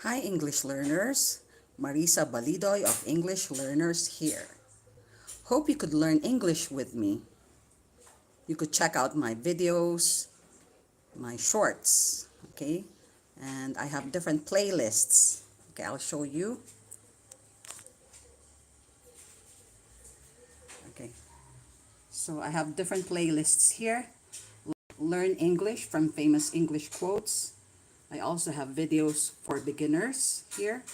Hi English learners, Marisa Balidoy of English Learners here. Hope you could learn English with me. You could check out my videos, my shorts, okay? And I have different playlists. Okay, I'll show you. Okay, so I have different playlists here. Learn English from famous English quotes. I also have videos for beginners here.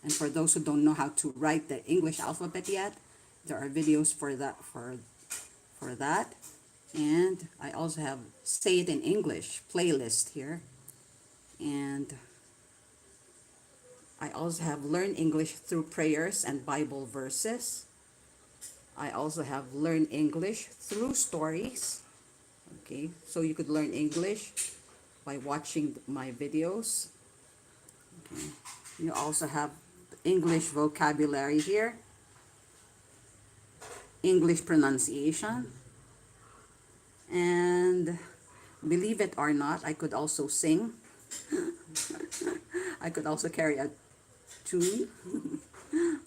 And for those who don't know how to write the English alphabet yet, there are videos for that. And I also have Say It in English playlist here. And I also have Learn English through prayers and Bible verses. I also have Learn English through stories. Okay, so you could learn English by watching my videos. Okay. You also have English vocabulary here, English pronunciation, and believe it or not, I could also sing. I could also carry a tune.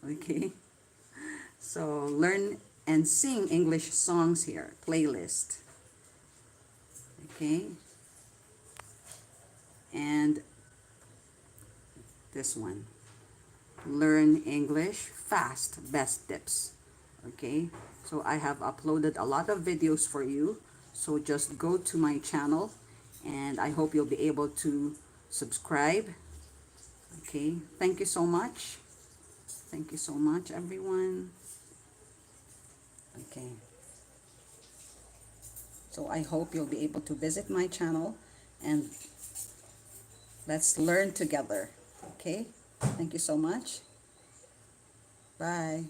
Okay, so learn and sing English songs here, playlist. Okay, and this one, learn English fast, best tips. Okay, so I have uploaded a lot of videos for you, so just go to my channel and I hope you'll be able to subscribe. Okay, thank you so much. Thank you so much, everyone. Okay, so I hope you'll be able to visit my channel and let's learn together. Okay, thank you so much. Bye.